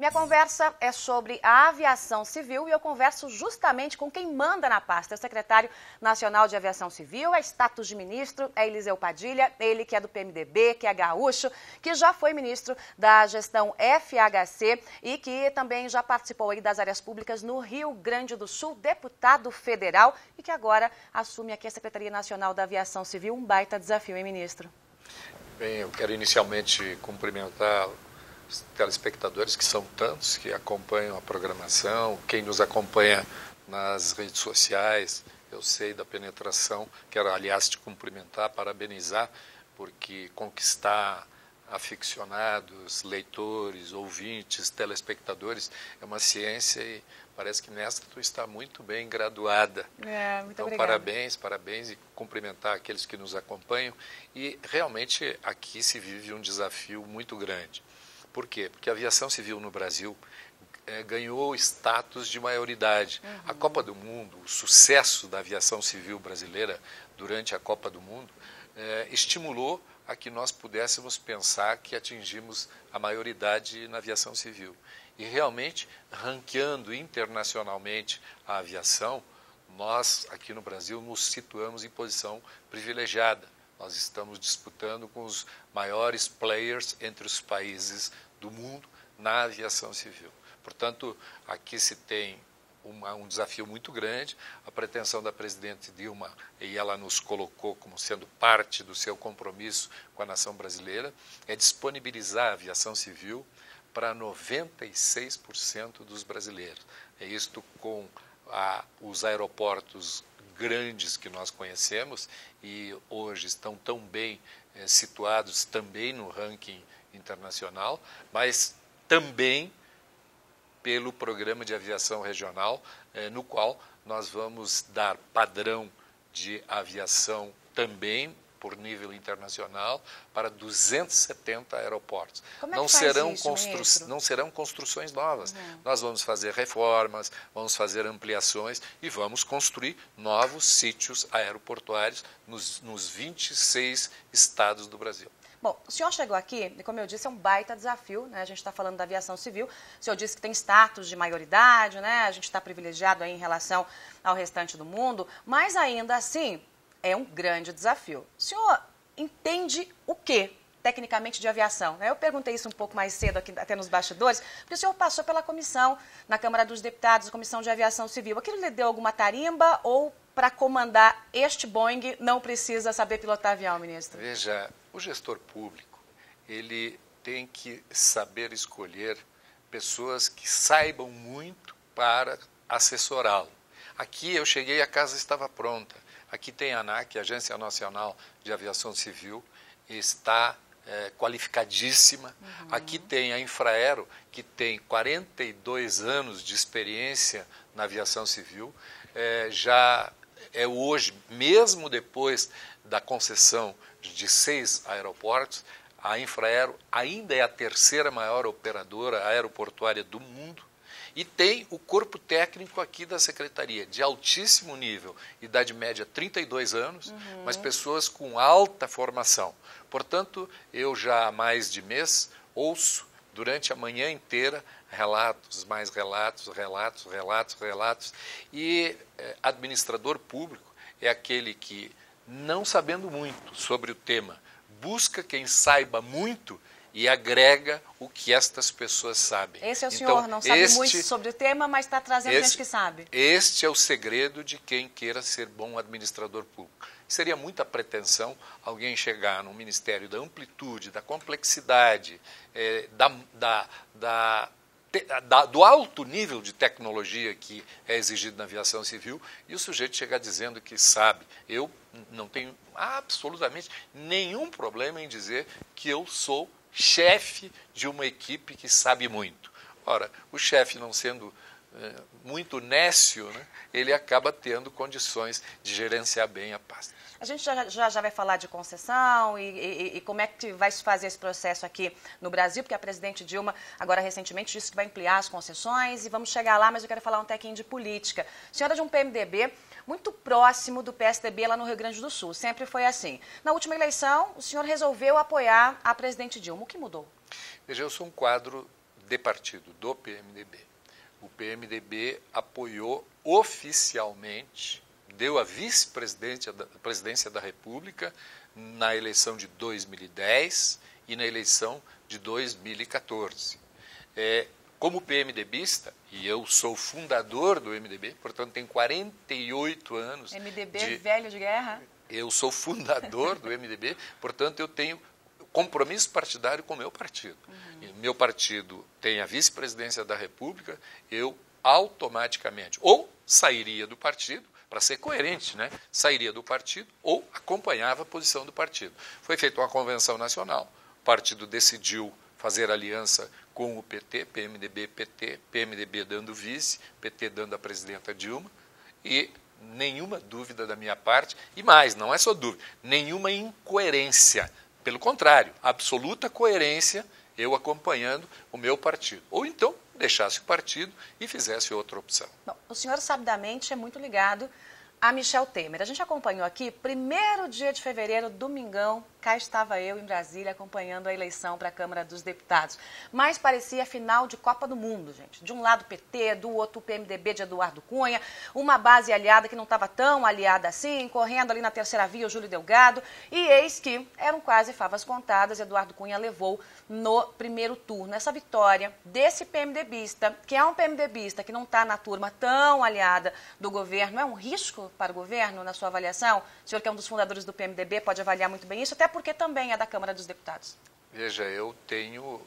Minha conversa é sobre a aviação civil e eu converso justamente com quem manda na pasta. É o secretário nacional de aviação civil, é status de ministro, é Eliseu Padilha, ele que é do PMDB, que é gaúcho, que já foi ministro da gestão FHC e que também já participou aí das áreas públicas no Rio Grande do Sul, deputado federal e que agora assume aqui a Secretaria Nacional da Aviação Civil. Um baita desafio, hein, ministro? Bem, eu quero inicialmente cumprimentar os telespectadores, que são tantos, que acompanham a programação, quem nos acompanha nas redes sociais. Eu sei da penetração, quero, aliás, te cumprimentar, parabenizar, porque conquistar aficionados, leitores, ouvintes, telespectadores é uma ciência e parece que nessa tu está muito bem graduada. Muito então, obrigada. parabéns e cumprimentar aqueles que nos acompanham. E realmente aqui se vive um desafio muito grande. Por quê? Porque a aviação civil no Brasil ganhou status de maioridade. A Copa do Mundo, o sucesso da aviação civil brasileira durante a Copa do Mundo estimulou a que nós pudéssemos pensar que atingimos a maioridade na aviação civil. E realmente, ranqueando internacionalmente a aviação, nós aqui no Brasil nos situamos em posição privilegiada. Nós estamos disputando com os maiores players entre os países do mundo na aviação civil. Portanto, aqui se tem um desafio muito grande. A pretensão da presidente Dilma, e ela nos colocou como sendo parte do seu compromisso com a nação brasileira, é disponibilizar a aviação civil para 96% dos brasileiros. É isto com os aeroportos grandes que nós conhecemos e hoje estão tão bem situados também no ranking internacional, mas também pelo Programa de Aviação Regional, no qual nós vamos dar padrão de aviação também por nível internacional para 270 aeroportos. Como é que faz isso, não serão construções novas. Nós vamos fazer reformas, vamos fazer ampliações e vamos construir novos sítios aeroportuários nos 26 estados do Brasil. Bom, o senhor chegou aqui, e como eu disse, é um baita desafio, né? A gente está falando da aviação civil, o senhor disse que tem status de maioridade, né? A gente está privilegiado aí em relação ao restante do mundo, mas ainda assim é um grande desafio. O senhor entende o quê, tecnicamente, de aviação? Eu perguntei isso um pouco mais cedo aqui, até nos bastidores, porque o senhor passou pela comissão, na Câmara dos Deputados, Comissão de Aviação Civil. Aquilo lhe deu alguma tarimba ou para comandar este Boeing não precisa saber pilotar avião, ministro? Veja, o gestor público, ele tem que saber escolher pessoas que saibam muito para assessorá-lo. Aqui eu cheguei, a casa estava pronta. Aqui tem a ANAC, a Agência Nacional de Aviação Civil, está qualificadíssima. Aqui tem a Infraero, que tem 42 anos de experiência na aviação civil. Já é hoje, mesmo depois da concessão de 6 aeroportos, a Infraero ainda é a terceira maior operadora aeroportuária do mundo. E tem o corpo técnico aqui da Secretaria, de altíssimo nível, idade média 32 anos, mas pessoas com alta formação. Portanto, eu já há mais de mês ouço durante a manhã inteira relatos, mais relatos, e administrador público é aquele que, não sabendo muito sobre o tema, busca quem saiba muito e agrega o que estas pessoas sabem. Esse é o senhor, não sabe muito sobre o tema, mas está trazendo gente que sabe. Este é o segredo de quem queira ser bom administrador público. Seria muita pretensão alguém chegar no Ministério da amplitude, da complexidade, do alto nível de tecnologia que é exigido na aviação civil e o sujeito chegar dizendo que sabe. Eu não tenho absolutamente nenhum problema em dizer que eu sou chefe de uma equipe que sabe muito. Ora, o chefe não sendo muito nécio, né, ele acaba tendo condições de gerenciar bem a pasta. A gente já vai falar de concessão e como é que vai se fazer esse processo aqui no Brasil, porque a presidente Dilma, agora recentemente, disse que vai ampliar as concessões e vamos chegar lá, mas eu quero falar um tequinho de política. Senhora de um PMDB muito próximo do PSDB lá no Rio Grande do Sul, sempre foi assim. Na última eleição, o senhor resolveu apoiar a presidente Dilma. O que mudou? Veja, eu sou um quadro de partido do PMDB. O PMDB apoiou oficialmente, deu a vice-presidência da República na eleição de 2010 e na eleição de 2014. Como PMDBista, e eu sou fundador do MDB, portanto tenho 48 anos. MDB velho de guerra? Eu sou fundador do MDB, portanto eu tenho compromisso partidário com o meu partido. Meu partido tem a vice-presidência da República, eu automaticamente ou sairia do partido, para ser coerente, né? Sairia do partido ou acompanhava a posição do partido. Foi feita uma convenção nacional, o partido decidiu fazer aliança com o PT, PMDB, PT, PMDB dando vice, PT dando a presidenta Dilma, e nenhuma dúvida da minha parte, e mais, não é só dúvida, nenhuma incoerência. Pelo contrário, absoluta coerência, eu acompanhando o meu partido. Ou então, deixasse o partido e fizesse outra opção. Bom, o senhor sabidamente é muito ligado a Michel Temer. A gente acompanhou aqui, 1º dia de fevereiro, domingão, cá estava eu em Brasília acompanhando a eleição para a Câmara dos Deputados. Mas parecia final de Copa do Mundo, gente. De um lado o PT, do outro o PMDB de Eduardo Cunha, uma base aliada que não estava tão aliada assim, correndo ali na terceira via o Júlio Delgado, e eis que eram quase favas contadas, Eduardo Cunha levou no primeiro turno. Essa vitória desse PMDBista, que é um PMDBista que não está na turma tão aliada do governo, é um risco para o governo, na sua avaliação? O senhor que é um dos fundadores do PMDB pode avaliar muito bem isso, até porque também é da Câmara dos Deputados. Veja, eu tenho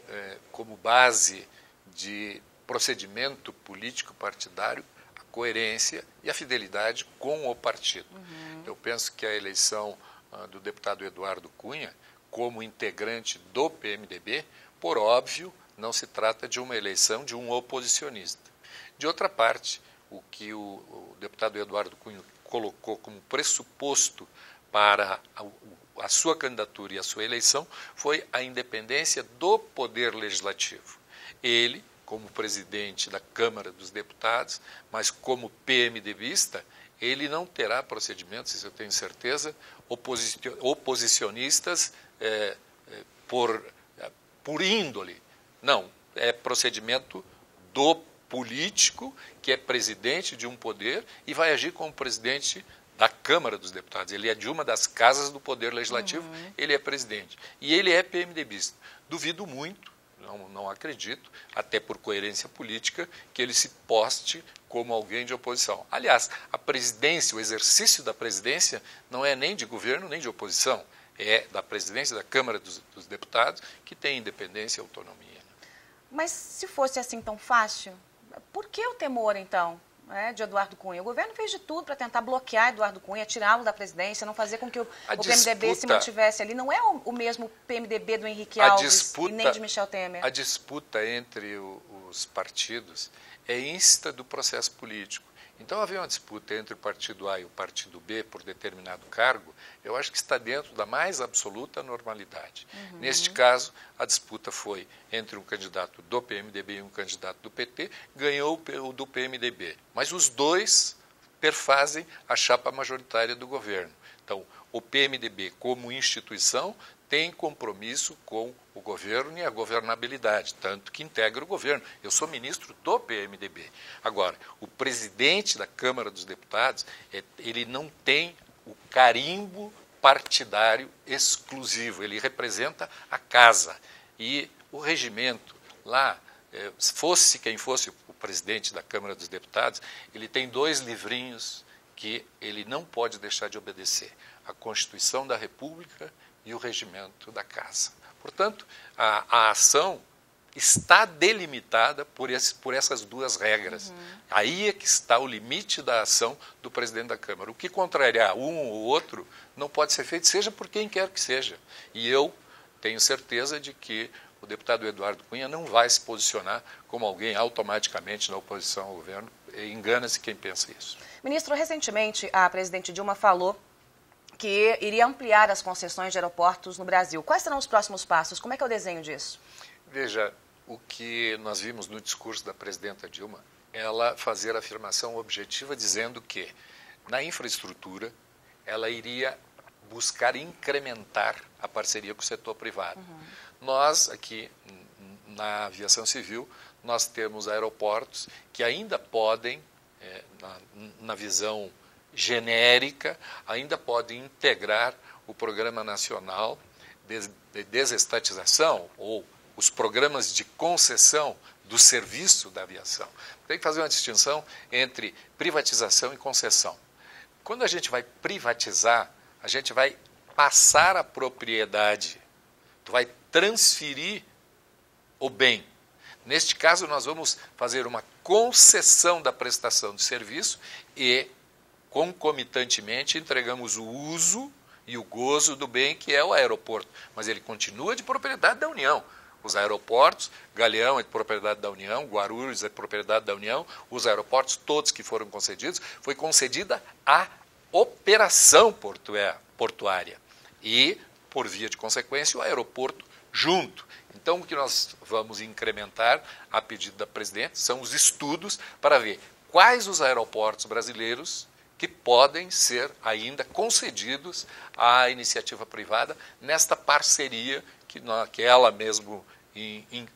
como base de procedimento político partidário a coerência e a fidelidade com o partido. Eu penso que a eleição do deputado Eduardo Cunha, como integrante do PMDB, por óbvio, não se trata de uma eleição de um oposicionista. De outra parte, o que o deputado Eduardo Cunha colocou como pressuposto para a sua candidatura e a sua eleição foi a independência do Poder Legislativo. Ele, como presidente da Câmara dos Deputados, mas como PMDBista, ele não terá procedimentos, isso eu tenho certeza, oposicionistas por índole. Não, é procedimento do político que é presidente de um poder e vai agir como presidente da Câmara dos Deputados. Ele é de uma das casas do Poder Legislativo, ele é presidente. E ele é PMDBista. Duvido muito, não acredito, até por coerência política, que ele se poste como alguém de oposição. Aliás, a presidência, o exercício da presidência não é nem de governo nem de oposição, é da presidência da Câmara dos Deputados, que tem independência e autonomia. Mas se fosse assim tão fácil, por que o temor, então, de Eduardo Cunha? O governo fez de tudo para tentar bloquear Eduardo Cunha, tirá-lo da presidência, não fazer com que o PMDB se mantivesse ali. Não é o mesmo PMDB do Henrique Alves e nem de Michel Temer. A disputa entre os partidos é insta do processo político. Então, haver uma disputa entre o partido A e o partido B por determinado cargo, eu acho que está dentro da mais absoluta normalidade. Neste caso, a disputa foi entre um candidato do PMDB e um candidato do PT, ganhou o do PMDB. Mas os dois perfazem a chapa majoritária do governo. Então, o PMDB, como instituição, tem compromisso com o governo e a governabilidade, tanto que integra o governo. Eu sou ministro do PMDB. Agora, o presidente da Câmara dos Deputados, ele não tem o carimbo partidário exclusivo, ele representa a casa. E o regimento lá, fosse quem fosse o presidente da Câmara dos Deputados, ele tem 2 livrinhos que ele não pode deixar de obedecer: a Constituição da República e o regimento da casa. Portanto, a ação está delimitada por essas 2 regras. Aí é que está o limite da ação do presidente da Câmara. O que contrariar um ou outro não pode ser feito, seja por quem quer que seja. E eu tenho certeza de que o deputado Eduardo Cunha não vai se posicionar como alguém automaticamente na oposição ao governo. Engana-se quem pensa isso. Ministro, recentemente a presidente Dilma falou que iria ampliar as concessões de aeroportos no Brasil. Quais serão os próximos passos? Como é que é o desenho disso? Veja, o que nós vimos no discurso da presidenta Dilma, ela fazer a afirmação objetiva dizendo que, na infraestrutura, ela iria buscar incrementar a parceria com o setor privado. Nós, aqui na aviação civil, nós temos aeroportos que ainda podem, na visão genérica, ainda podem integrar o Programa Nacional de Desestatização ou os programas de concessão do serviço da aviação. Tem que fazer uma distinção entre privatização e concessão. Quando a gente vai privatizar, a gente vai passar a propriedade, tu vai transferir o bem. Neste caso, nós vamos fazer uma concessão da prestação de serviço e, concomitantemente, entregamos o uso e o gozo do bem, que é o aeroporto. Mas ele continua de propriedade da União. Os aeroportos, Galeão é de propriedade da União, Guarulhos é de propriedade da União, os aeroportos todos que foram concedidos, foi concedida a operação portuária e, por via de consequência, o aeroporto junto. Então, o que nós vamos incrementar, a pedido da presidente, são os estudos para ver quais os aeroportos brasileiros que podem ser ainda concedidos à iniciativa privada nesta parceria que ela mesmo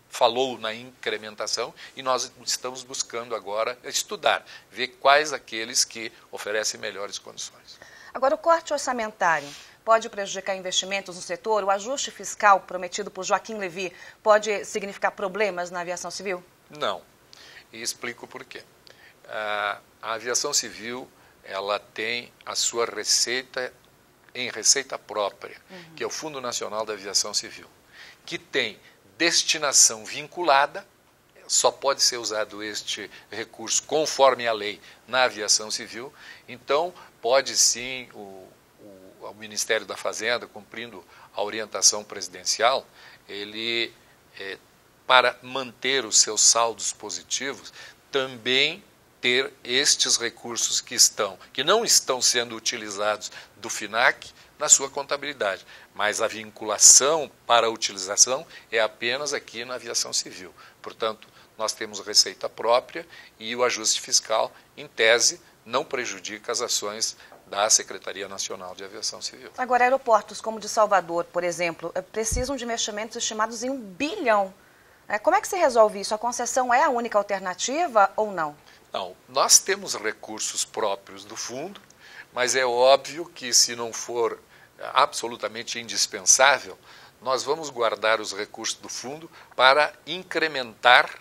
falou na incrementação, e nós estamos buscando agora estudar, ver quais aqueles que oferecem melhores condições. Agora, o corte orçamentário pode prejudicar investimentos no setor? O ajuste fiscal prometido por Joaquim Levy pode significar problemas na aviação civil? Não, e explico por quê. A aviação civil, ela tem a sua receita em receita própria, que é o Fundo Nacional da Aviação Civil, que tem destinação vinculada, só pode ser usado este recurso conforme a lei na aviação civil. Então, pode sim o Ministério da Fazenda, cumprindo a orientação presidencial, ele, para manter os seus saldos positivos, também ter estes recursos que não estão sendo utilizados do FINAC na sua contabilidade, mas a vinculação para a utilização é apenas aqui na aviação civil. Portanto, nós temos receita própria e o ajuste fiscal, em tese, não prejudica as ações da Secretaria Nacional de Aviação Civil. Agora, aeroportos como o de Salvador, por exemplo, precisam de investimentos estimados em R$1 bilhão. Como é que se resolve isso? A concessão é a única alternativa ou não? Não, nós temos recursos próprios do fundo, mas é óbvio que se não for absolutamente indispensável, nós vamos guardar os recursos do fundo para incrementar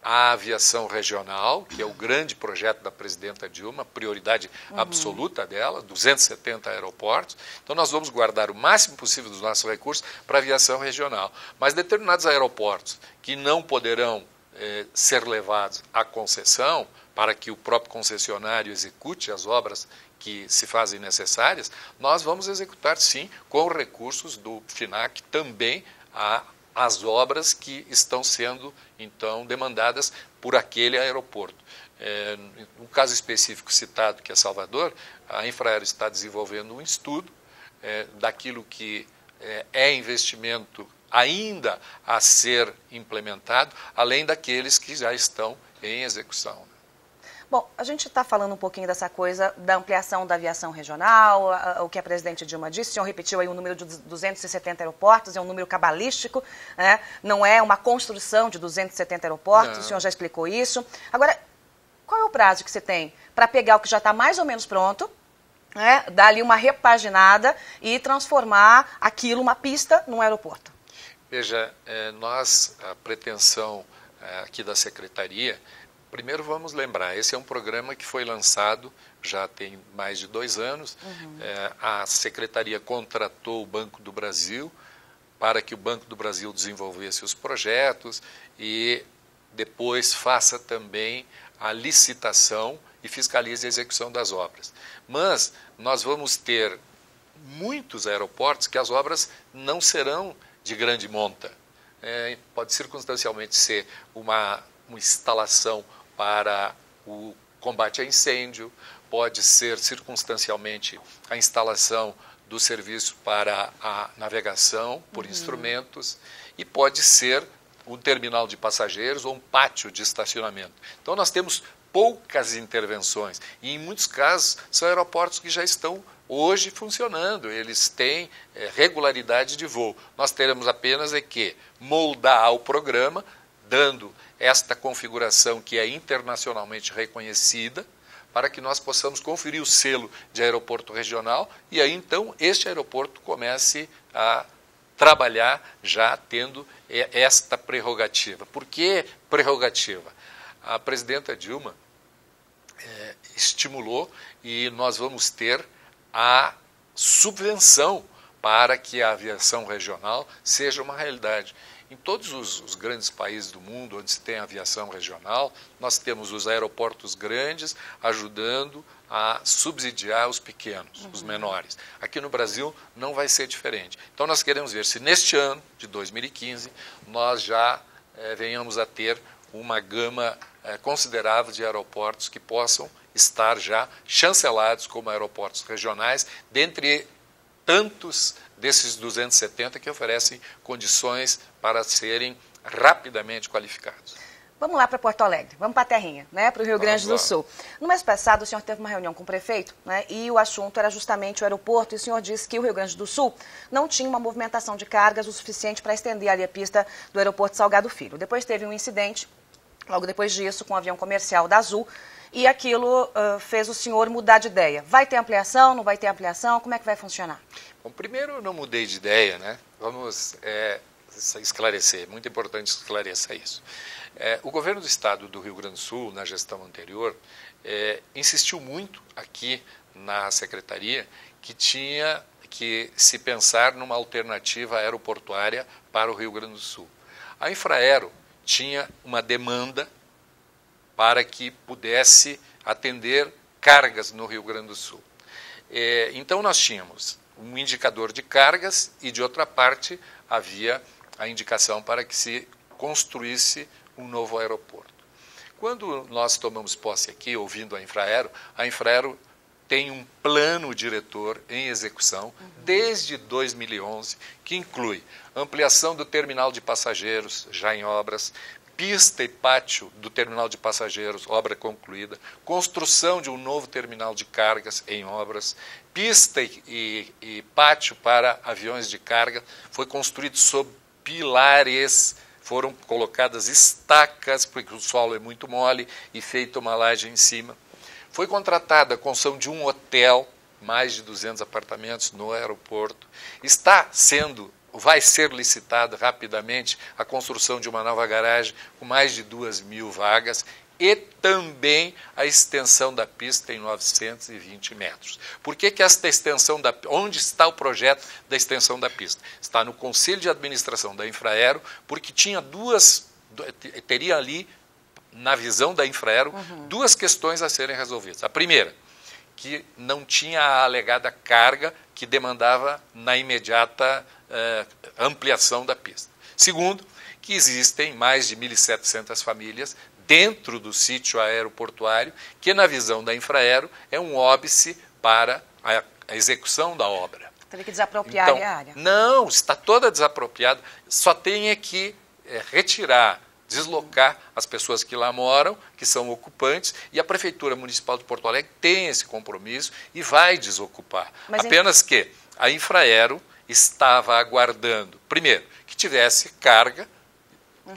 a aviação regional, que é o grande projeto da presidenta Dilma, prioridade absoluta dela, 270 aeroportos. Então nós vamos guardar o máximo possível dos nossos recursos para a aviação regional. Mas determinados aeroportos que não poderão ser levados à concessão, para que o próprio concessionário execute as obras que se fazem necessárias, nós vamos executar sim, com recursos do FINAC, também as obras que estão sendo, então, demandadas por aquele aeroporto. No caso específico citado, que é Salvador, a Infraero está desenvolvendo um estudo daquilo que é investimento ainda a ser implementado, além daqueles que já estão em execução. Bom, a gente está falando um pouquinho dessa coisa da ampliação da aviação regional, o que a presidente Dilma disse. O senhor repetiu aí o número de 270 aeroportos, é um número cabalístico, né? Não é uma construção de 270 aeroportos, não. O senhor já explicou isso. Agora, qual é o prazo que você tem para pegar o que já está mais ou menos pronto, dar ali uma repaginada e transformar aquilo, uma pista, num aeroporto? Veja, a pretensão aqui da Secretaria, primeiro vamos lembrar, esse é um programa que foi lançado já tem mais de 2 anos. A Secretaria contratou o Banco do Brasil para que o Banco do Brasil desenvolvesse os projetos e depois faça também a licitação e fiscalize a execução das obras. Mas nós vamos ter muitos aeroportos que as obras não serão de grande monta. Pode circunstancialmente ser uma instalação para o combate a incêndio, pode ser circunstancialmente a instalação do serviço para a navegação por instrumentos e pode ser um terminal de passageiros ou um pátio de estacionamento. Então nós temos poucas intervenções e em muitos casos são aeroportos que já estão hoje funcionando, eles têm regularidade de voo. Nós teremos apenas que moldar o programa, dando esta configuração que é internacionalmente reconhecida, para que nós possamos conferir o selo de aeroporto regional e aí então este aeroporto comece a trabalhar já tendo esta prerrogativa. Por que prerrogativa? A presidenta Dilma estimulou e nós vamos ter a subvenção para que a aviação regional seja uma realidade. Em todos os grandes países do mundo onde se tem aviação regional, nós temos os aeroportos grandes ajudando a subsidiar os pequenos, os menores. Aqui no Brasil não vai ser diferente. Então nós queremos ver se neste ano de 2015 nós já venhamos a ter uma gama considerável de aeroportos que possam estar já chancelados como aeroportos regionais, dentre tantos desses 270 que oferecem condições para serem rapidamente qualificados. Vamos lá para Porto Alegre, vamos para a terrinha, né, para o Rio Grande do Sul. No mês passado, o senhor teve uma reunião com o prefeito, né, e o assunto era justamente o aeroporto, e o senhor disse que o Rio Grande do Sul não tinha uma movimentação de cargas o suficiente para estender ali a pista do aeroporto Salgado Filho. Depois teve um incidente, logo depois disso, com o avião comercial da Azul, e aquilo fez o senhor mudar de ideia. Vai ter ampliação, não vai ter ampliação? Como é que vai funcionar? Bom, primeiro eu não mudei de ideia, né? Vamos esclarecer, é muito importante esclarecer isso. O governo do estado do Rio Grande do Sul, na gestão anterior, insistiu muito aqui na secretaria que tinha que se pensar numa alternativa aeroportuária para o Rio Grande do Sul. A Infraero tinha uma demanda para que pudesse atender cargas no Rio Grande do Sul. Então nós tínhamos um indicador de cargas e de outra parte havia a indicação para que se construísse um novo aeroporto. Quando nós tomamos posse aqui, ouvindo a Infraero tem um plano diretor em execução desde 2011, que inclui ampliação do terminal de passageiros, já em obras, pista e pátio do terminal de passageiros, obra concluída, construção de um novo terminal de cargas em obras, pista e pátio para aviões de carga, foi construído sob pilares, foram colocadas estacas, porque o solo é muito mole, e feita uma laje em cima. Foi contratada a construção de um hotel, mais de 200 apartamentos no aeroporto. Vai ser licitada rapidamente a construção de uma nova garagem com mais de 2.000 vagas e também a extensão da pista em 920 metros. Por que esta extensão onde está o projeto da extensão da pista? Está no Conselho de Administração da Infraero, porque teria ali, na visão da Infraero, duas questões a serem resolvidas. A primeira, que não tinha a alegada carga que demandava na imediata ampliação da pista. Segundo, que existem mais de 1.700 famílias dentro do sítio aeroportuário, que na visão da Infraero é um óbice para a execução da obra. Teria que desapropriar a área. Não, está toda desapropriada, só tem que retirar, deslocar as pessoas que lá moram, que são ocupantes, e a Prefeitura Municipal de Porto Alegre tem esse compromisso e vai desocupar. Apenas que a Infraero estava aguardando, primeiro, que tivesse carga,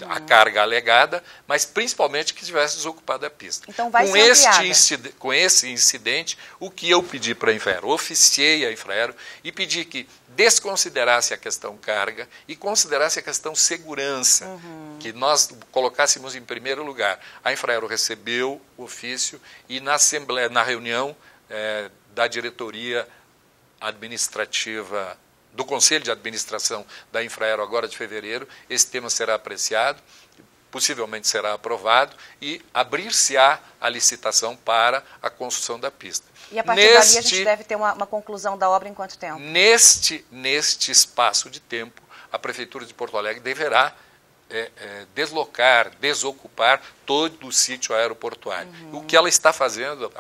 a carga alegada, mas principalmente que tivesse desocupado a pista. Então vai ser com esse incidente, o que eu pedi para a Infraero, oficiei a Infraero e pedi que desconsiderasse a questão carga e considerasse a questão segurança, que nós colocássemos em primeiro lugar. A Infraero recebeu o ofício e na reunião da diretoria administrativa do Conselho de Administração da Infraero, agora de fevereiro, esse tema será apreciado, possivelmente será aprovado e abrir-se-á a licitação para a construção da pista. E a partir dali a gente deve ter uma conclusão da obra em quanto tempo? Neste espaço de tempo, a Prefeitura de Porto Alegre deverá desocupar todo o sítio aeroportuário. O que ela está fazendo,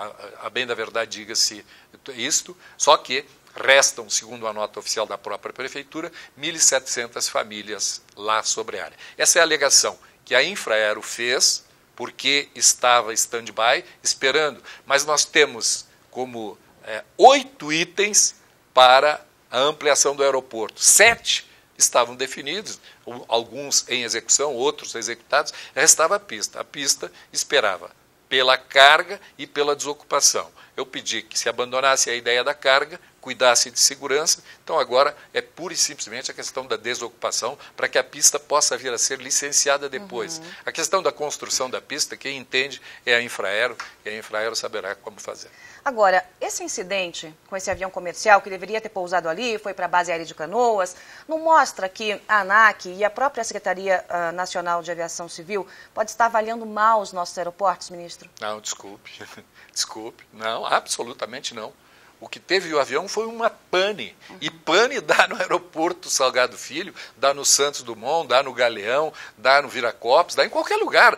a bem da verdade, diga-se isto, só que restam, segundo a nota oficial da própria Prefeitura, 1.700 famílias lá sobre a área. Essa é a alegação que a Infraero fez, porque estava stand-by, esperando. Mas nós temos como 8 itens para a ampliação do aeroporto. 7 estavam definidos, alguns em execução, outros executados, restava a pista. A pista esperava pela carga e pela desocupação. Eu pedi que se abandonasse a ideia da carga, cuidasse de segurança, então agora é pura e simplesmente a questão da desocupação para que a pista possa vir a ser licenciada depois. A questão da construção da pista, quem entende é a Infraero, e a Infraero saberá como fazer. Agora, esse incidente com esse avião comercial que deveria ter pousado ali, foi para a base aérea de Canoas, não mostra que a ANAC e a própria Secretaria Nacional de Aviação Civil pode estar avaliando mal os nossos aeroportos, ministro? Não, desculpe. Desculpe. Não, absolutamente não. O que teve o avião foi uma pane. E pane dá no aeroporto Salgado Filho, dá no Santos Dumont, dá no Galeão, dá no Viracopos, dá em qualquer lugar.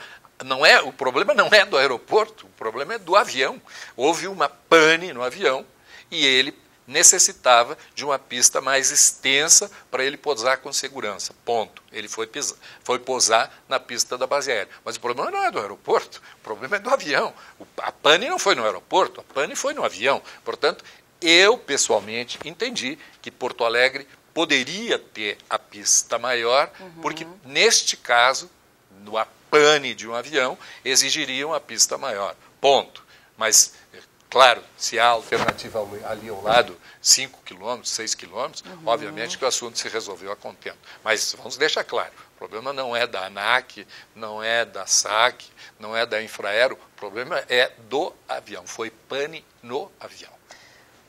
O problema não é do aeroporto, o problema é do avião. Houve uma pane no avião e ele necessitava de uma pista mais extensa para ele pousar com segurança. Ponto. Ele foi pousar na pista da base aérea. Mas o problema não é do aeroporto, o problema é do avião. A pane não foi no aeroporto, a pane foi no avião. Portanto, eu pessoalmente entendi que Porto Alegre poderia ter a pista maior, porque neste caso, a pane de um avião exigiria uma pista maior. Ponto. Mas claro, se há alternativa ali ao lado, 5 quilômetros, 6 quilômetros, obviamente que o assunto se resolveu a contento. Mas vamos deixar claro, o problema não é da ANAC, não é da SAC, não é da Infraero, o problema é do avião, foi pane no avião.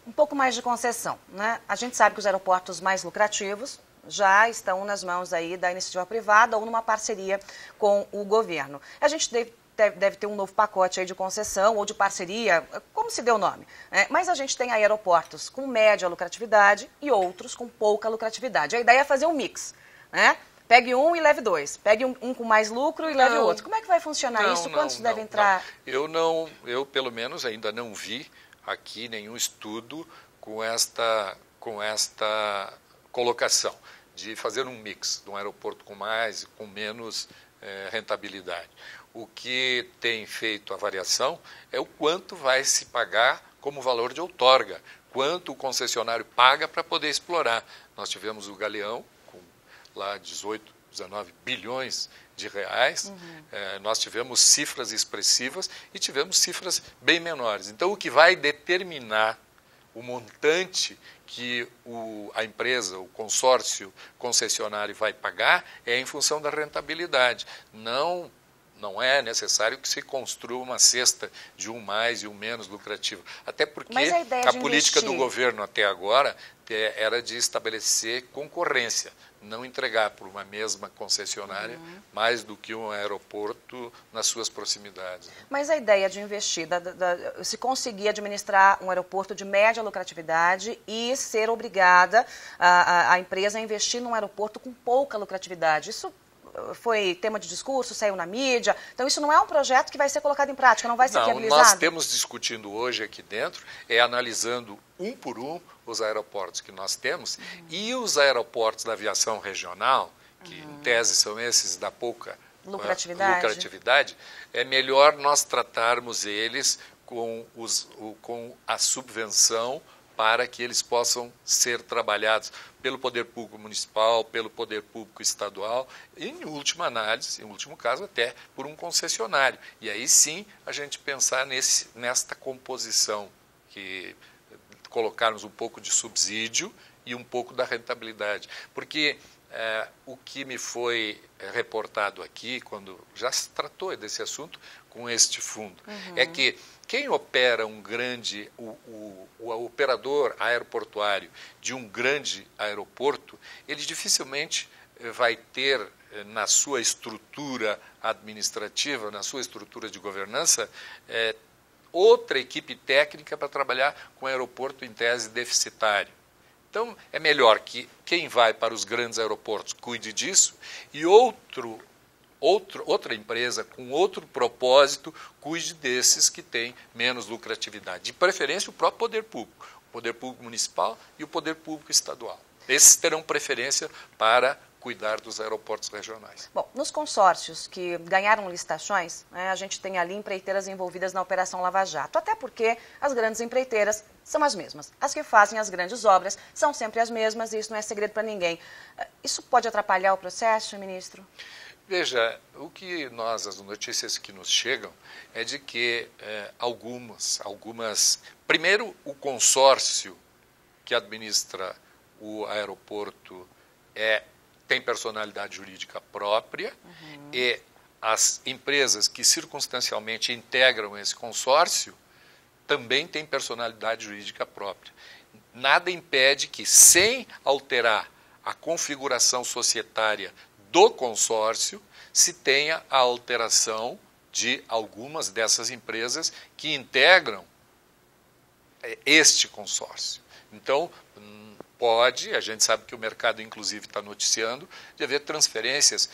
Um pouco mais de concessão, né? A gente sabe que os aeroportos mais lucrativos já estão nas mãos aí da iniciativa privada ou numa parceria com o governo. A gente deve ter um novo pacote aí de concessão ou de parceria, como se deu o nome. Mas a gente tem aeroportos com média lucratividade e outros com pouca lucratividade. A ideia é fazer um mix, né? Pegue um e leve 2. Pegue um com mais lucro e leve outro. Como é que vai funcionar isso? Quantos devem entrar? Eu pelo menos ainda não vi aqui nenhum estudo com esta colocação de fazer um mix de um aeroporto com mais e com menos rentabilidade. O que tem feito a variação é o quanto vai se pagar como valor de outorga, quanto o concessionário paga para poder explorar. Nós tivemos o Galeão, com lá 18, 19 bilhões de reais, nós tivemos cifras expressivas e tivemos cifras bem menores. Então, o que vai determinar o montante que a empresa, o consórcio concessionário vai pagar é em função da rentabilidade. Não é necessário que se construa uma cesta de um mais e um menos lucrativo. Até porque a política do governo até agora era de estabelecer concorrência, não entregar por uma mesma concessionária mais do que um aeroporto nas suas proximidades. Mas a ideia de investir, se conseguir administrar um aeroporto de média lucratividade e ser obrigada a empresa a investir num aeroporto com pouca lucratividade, isso foi tema de discurso, saiu na mídia. Então, isso não é um projeto que vai ser colocado em prática, não vai ser viabilizado? Nós temos discutindo hoje aqui dentro, analisando um por um os aeroportos que nós temos e os aeroportos da aviação regional, que em tese são esses da pouca lucratividade, é melhor nós tratarmos eles com a subvenção para que eles possam ser trabalhados pelo poder público municipal, pelo poder público estadual e, em última análise, em último caso, até por um concessionário. E aí sim a gente pensar nesta composição, que colocarmos um pouco de subsídio e um pouco da rentabilidade. Porque o que me foi reportado aqui, quando já se tratou desse assunto com este fundo, é que quem opera o operador aeroportuário de um grande aeroporto, ele dificilmente vai ter na sua estrutura administrativa, na sua estrutura de governança, outra equipe técnica para trabalhar com o aeroporto em tese deficitário. Então, é melhor que quem vai para os grandes aeroportos cuide disso e outra empresa com outro propósito cuide desses que têm menos lucratividade. De preferência, o próprio poder público municipal e o poder público estadual. Esses terão preferência para cuidar dos aeroportos regionais. Bom, nos consórcios que ganharam licitações, né, a gente tem ali empreiteiras envolvidas na Operação Lava Jato, até porque as grandes empreiteiras são as mesmas. As que fazem as grandes obras são sempre as mesmas e isso não é segredo para ninguém. Isso pode atrapalhar o processo, ministro? Veja, as notícias que nos chegam é de que algumas... Primeiro, o consórcio que administra o aeroporto tem personalidade jurídica própria e as empresas que circunstancialmente integram esse consórcio também têm personalidade jurídica própria. Nada impede que, sem alterar a configuração societária do consórcio, se tenha a alteração de algumas dessas empresas que integram este consórcio. Então, a gente sabe que o mercado, inclusive, está noticiando, de haver transferências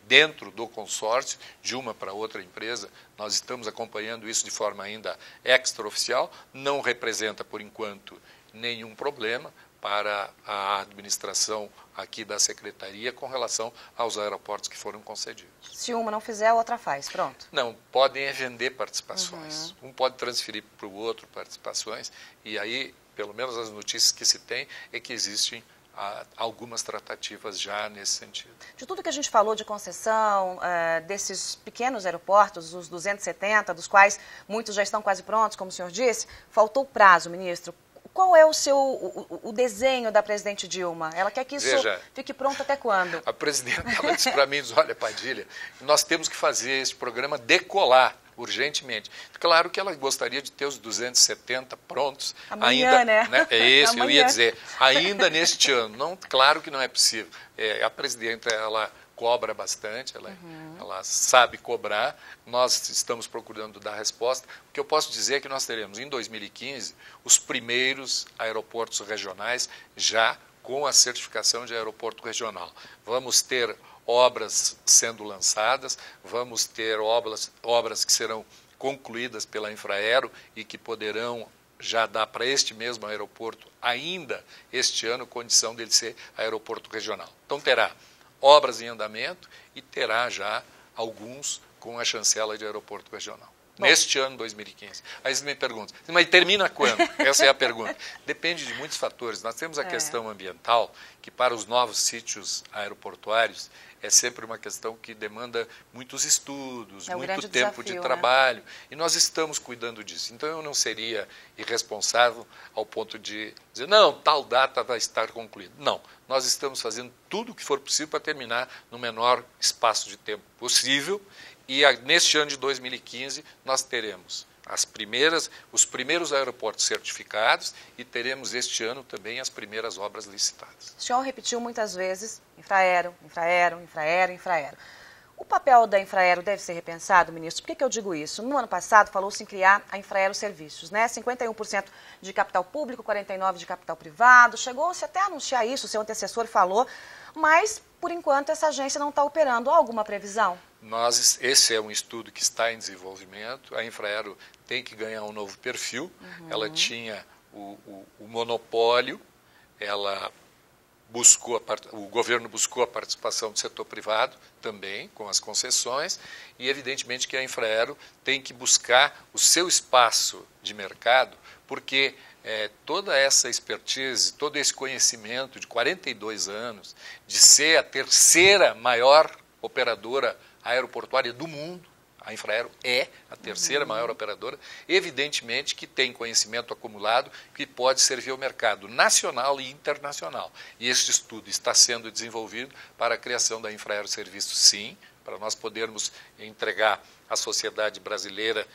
dentro do consórcio, de uma para outra empresa. Nós estamos acompanhando isso de forma ainda extraoficial, não representa, por enquanto, nenhum problema para a administração aqui da Secretaria com relação aos aeroportos que foram concedidos. Se uma não fizer, a outra faz, pronto. Não, podem vender participações. Um pode transferir para o outro participações e aí, pelo menos as notícias que se tem, é que existem algumas tratativas já nesse sentido. De tudo que a gente falou de concessão, desses pequenos aeroportos, os 270, dos quais muitos já estão quase prontos, como o senhor disse, faltou prazo, ministro. Qual é o desenho da presidente Dilma? Ela quer que isso fique pronto até quando? A presidenta disse para mim, olha, Padilha, nós temos que fazer esse programa decolar urgentemente. Claro que ela gostaria de ter os 270 prontos. Amanhã, ainda, né? É isso, eu ia dizer, ainda neste ano. Não, claro que não é possível. A presidenta, ela cobra bastante, ela sabe cobrar, nós estamos procurando dar resposta. O que eu posso dizer é que nós teremos, em 2015, os primeiros aeroportos regionais já com a certificação de aeroporto regional. Vamos ter obras sendo lançadas, vamos ter obras que serão concluídas pela Infraero e que poderão já dar para este mesmo aeroporto, ainda este ano, condição dele ser aeroporto regional. Então terá obras em andamento e terá já alguns com a chancela de aeroporto regional. Bom, neste ano, 2015. Aí você me pergunta, mas termina quando? Essa é a pergunta. Depende de muitos fatores. Nós temos a questão ambiental, que para os novos sítios aeroportuários é sempre uma questão que demanda muitos estudos, muito tempo de trabalho, e nós estamos cuidando disso. Então eu não seria irresponsável ao ponto de dizer, não, tal data vai estar concluída. Não, nós estamos fazendo tudo o que for possível para terminar no menor espaço de tempo possível, e neste ano de 2015 nós teremos os primeiros aeroportos certificados e teremos este ano também as primeiras obras licitadas. O senhor repetiu muitas vezes Infraero, Infraero, Infraero, Infraero. O papel da Infraero deve ser repensado, ministro? Por que eu digo isso? No ano passado falou-se em criar a Infraero Serviços, né? 51% de capital público, 49% de capital privado. Chegou-se até a anunciar isso, o seu antecessor falou, mas por enquanto essa agência não está operando. Há alguma previsão? Esse é um estudo que está em desenvolvimento. A Infraero tem que ganhar um novo perfil. Ela tinha o monopólio, o governo buscou a participação do setor privado também, com as concessões, e evidentemente que a Infraero tem que buscar o seu espaço de mercado, porque toda essa expertise, todo esse conhecimento de 42 anos, de ser a terceira maior operadora aeroportuária do mundo, a Infraero é a terceira maior operadora, evidentemente que tem conhecimento acumulado que pode servir ao mercado nacional e internacional. E este estudo está sendo desenvolvido para a criação da Infraero Serviços, sim, para nós podermos entregar à sociedade brasileira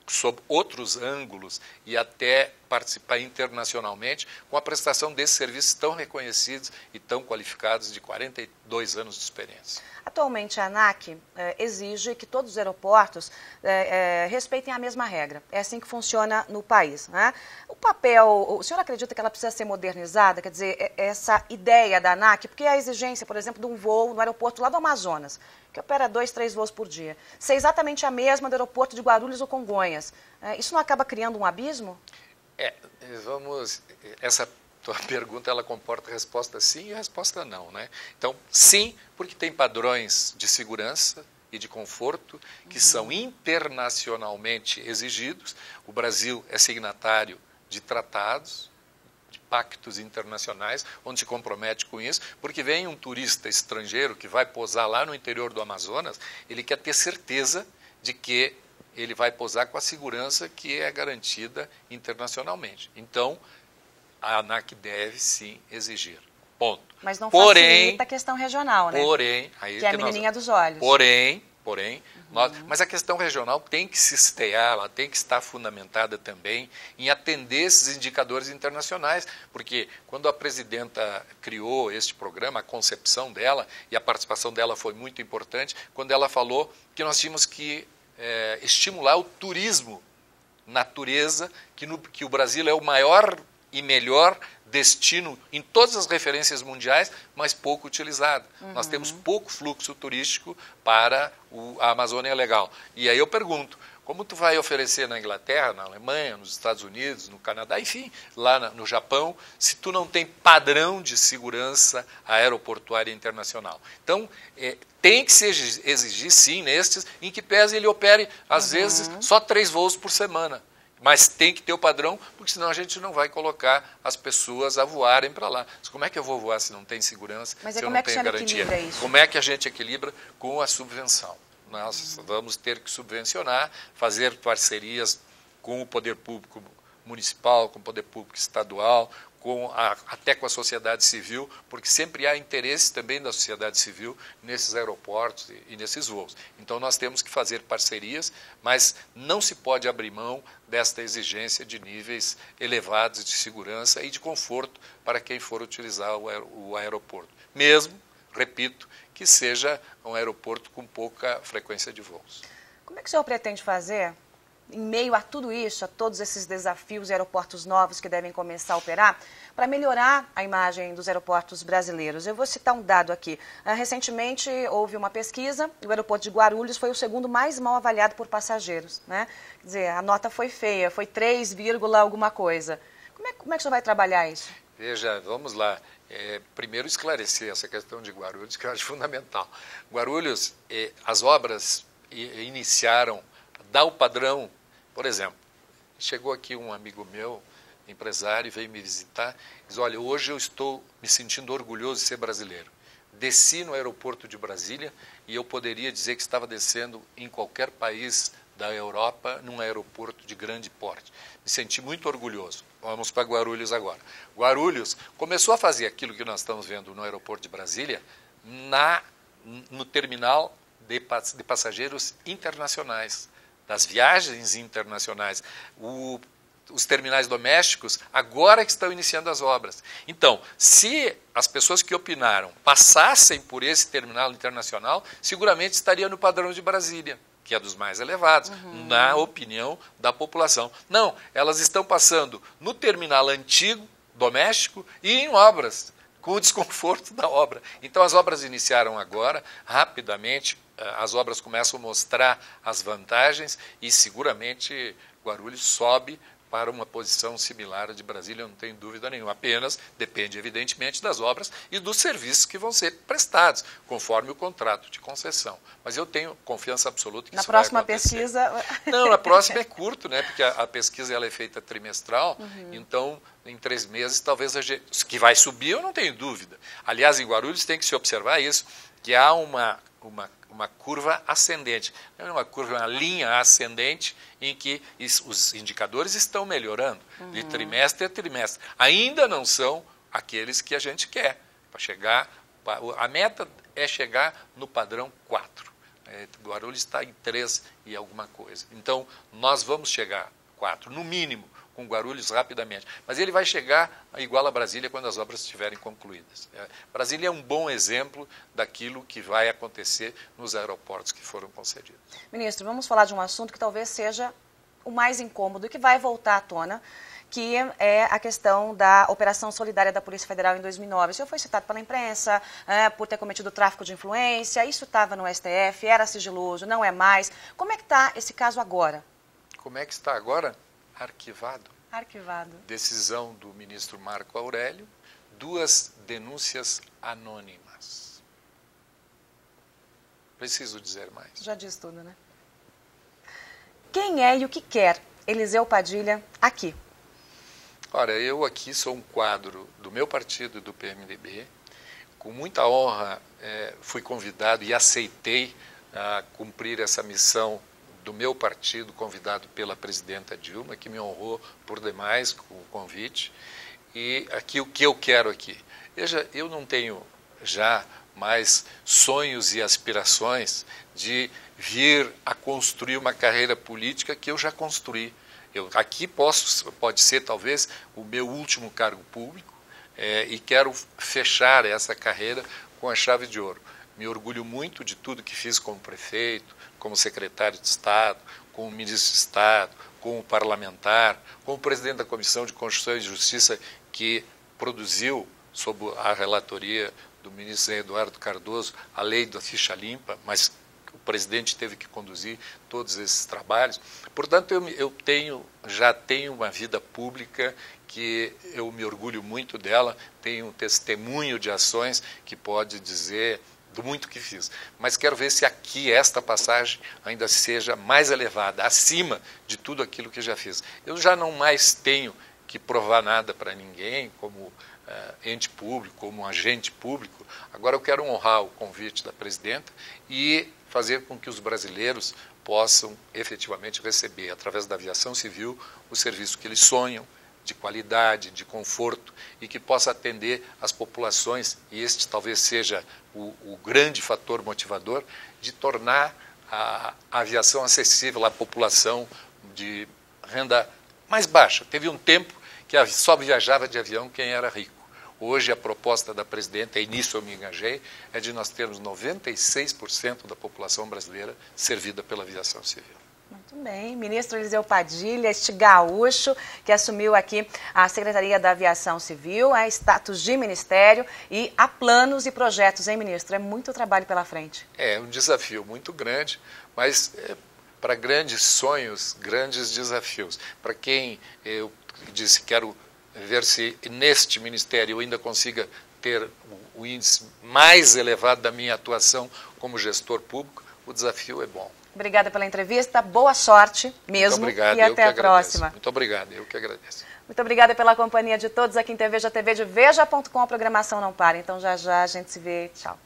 sob outros ângulos e até participar internacionalmente com a prestação desses serviços tão reconhecidos e tão qualificados de 42 anos de experiência. Atualmente, a ANAC exige que todos os aeroportos respeitem a mesma regra. É assim que funciona no país, né? O senhor acredita que ela precisa ser modernizada? Quer dizer, essa ideia da ANAC, porque a exigência, por exemplo, de um voo no aeroporto lá do Amazonas, que opera 2, 3 voos por dia, ser exatamente a mesma do aeroporto de Guarulhos ou Congonhas, isso não acaba criando um abismo? tua pergunta ela comporta a resposta sim e a resposta não, né? Então, sim, porque tem padrões de segurança e de conforto que são internacionalmente exigidos. O Brasil é signatário de tratados, de pactos internacionais, onde se compromete com isso, porque vem um turista estrangeiro que vai pousar lá no interior do Amazonas, ele quer ter certeza de que ele vai pousar com a segurança que é garantida internacionalmente. Então, a ANAC deve sim exigir. Ponto. Mas não facilita a questão regional, né? Porém, aí que é a menininha dos olhos. Porém, mas a questão regional tem que se estear, ela tem que estar fundamentada também em atender esses indicadores internacionais, porque quando a presidenta criou este programa, a concepção dela e a participação dela foi muito importante, quando ela falou que nós tínhamos que estimular o turismo natureza, que o Brasil é o maior e melhor destino em todas as referências mundiais, mas pouco utilizado. Nós temos pouco fluxo turístico para a Amazônia Legal. E aí eu pergunto, como tu vai oferecer na Inglaterra, na Alemanha, nos Estados Unidos, no Canadá, enfim, lá no Japão, se tu não tem padrão de segurança aeroportuária internacional? Então, tem que se exigir, sim, nestes, em que pese ele opere, às vezes, só 3 voos por semana. Mas tem que ter o padrão, porque senão a gente não vai colocar as pessoas a voarem para lá. Mas como é que eu vou voar se não tem segurança, se eu não tenho garantia? Como é que a gente equilibra? Com a subvenção. Nós vamos ter que subvencionar, fazer parcerias com o poder público municipal, com o poder público estadual, até com a sociedade civil, porque sempre há interesse também da sociedade civil nesses aeroportos e nesses voos. Então nós temos que fazer parcerias, mas não se pode abrir mão desta exigência de níveis elevados de segurança e de conforto para quem for utilizar o aeroporto. Mesmo, repito, que seja um aeroporto com pouca frequência de voos. Como é que o senhor pretende fazer, em meio a tudo isso, a todos esses desafios e aeroportos novos que devem começar a operar, para melhorar a imagem dos aeroportos brasileiros? Eu vou citar um dado aqui. Recentemente houve uma pesquisa e o aeroporto de Guarulhos foi o segundo mais mal avaliado por passageiros, né? Quer dizer, a nota foi feia, foi 3, alguma coisa. Como é que o senhor vai trabalhar isso? Veja, vamos lá. Primeiro esclarecer essa questão de Guarulhos, que eu acho fundamental. Guarulhos, as obras iniciaram, dá o padrão. Por exemplo, chegou aqui um amigo meu, empresário, veio me visitar, diz, olha, hoje eu estou me sentindo orgulhoso de ser brasileiro. Desci no aeroporto de Brasília e eu poderia dizer que estava descendo em qualquer país da Europa, num aeroporto de grande porte. Me senti muito orgulhoso. Vamos para Guarulhos agora. Guarulhos começou a fazer aquilo que nós estamos vendo no aeroporto de Brasília, no terminal de passageiros internacionais, das viagens internacionais. Os terminais domésticos agora que estão iniciando as obras. Então, se as pessoas que opinaram passassem por esse terminal internacional, seguramente estaria no padrão de Brasília, que é dos mais elevados, na opinião da população. Não, elas estão passando no terminal antigo, doméstico, e em obras, com o desconforto da obra. Então, as obras iniciaram agora, rapidamente, as obras começam a mostrar as vantagens e, seguramente, Guarulhos sobe para uma posição similar à de Brasília, eu não tenho dúvida nenhuma. Apenas depende, evidentemente, das obras e dos serviços que vão ser prestados, conforme o contrato de concessão. Mas eu tenho confiança absoluta que isso vai acontecer. Na próxima pesquisa... Não, na próxima é curto, né? Porque a pesquisa ela é feita trimestral, então, em 3 meses, talvez a gente... Que vai subir, eu não tenho dúvida. Aliás, em Guarulhos tem que se observar isso, que há uma curva ascendente, uma linha ascendente em que os indicadores estão melhorando de trimestre a trimestre. Ainda não são aqueles que a gente quer. A meta é chegar no padrão 4. Guarulhos está em 3 e alguma coisa. Então, nós vamos chegar a 4, no mínimo, com Guarulhos rapidamente. Mas ele vai chegar igual a Brasília quando as obras estiverem concluídas. Brasília é um bom exemplo daquilo que vai acontecer nos aeroportos que foram concedidos. Ministro, vamos falar de um assunto que talvez seja o mais incômodo e que vai voltar à tona, que é a questão da Operação Solidária da Polícia Federal em 2009. O senhor foi citado pela imprensa por ter cometido tráfico de influência, isso estava no STF, era sigiloso, não é mais. Como é que está esse caso agora? Como é que está agora? Arquivado. Arquivado. Decisão do ministro Marco Aurélio, 2 denúncias anônimas. Preciso dizer mais. Já disse tudo, né? Quem é e o que quer Eliseu Padilha aqui? Ora, eu aqui sou um quadro do meu partido, do PMDB. Com muita honra fui convidado e aceitei cumprir essa missão do meu partido, convidado pela presidenta Dilma, que me honrou por demais com o convite. E aqui o que eu quero aqui? Veja, eu não tenho já mais sonhos e aspirações de vir a construir uma carreira política que eu já construí. Aqui pode ser talvez o meu último cargo público e quero fechar essa carreira com a chave de ouro. Me orgulho muito de tudo que fiz como prefeito, como secretário de Estado, como ministro de Estado, como parlamentar, como presidente da Comissão de Constituição e Justiça que produziu, sob a relatoria do ministro Eduardo Cardoso, a lei da ficha limpa, mas o presidente teve que conduzir todos esses trabalhos. Portanto, eu já tenho uma vida pública que eu me orgulho muito dela, tenho um testemunho de ações que pode dizer do muito que fiz. Mas quero ver se aqui esta passagem ainda seja mais elevada, acima de tudo aquilo que já fiz. Eu já não mais tenho que provar nada para ninguém como ente público, como agente público. Agora eu quero honrar o convite da presidenta e fazer com que os brasileiros possam efetivamente receber, através da aviação civil, o serviço que eles sonham, de qualidade, de conforto, e que possa atender as populações, e este talvez seja o grande fator motivador, de tornar a aviação acessível à população de renda mais baixa. Teve um tempo que só viajava de avião quem era rico. Hoje a proposta da presidenta, e nisso eu me engajei, é de nós termos 96% da população brasileira servida pela aviação civil. Muito bem. Ministro Eliseu Padilha, este gaúcho que assumiu aqui a Secretaria da Aviação Civil, status de ministério, e há planos e projetos, hein, ministro? É muito trabalho pela frente. É um desafio muito grande, mas para grandes sonhos, grandes desafios. Para quem eu disse quero ver se neste ministério eu ainda consiga ter o índice mais elevado da minha atuação como gestor público, o desafio é bom. Obrigada pela entrevista, boa sorte mesmo. Muito obrigado, e até a próxima. Muito obrigado, eu que agradeço. Muito obrigada pela companhia de todos aqui em TV, TV de Veja.com, a programação não para. Então já já a gente se vê. Tchau.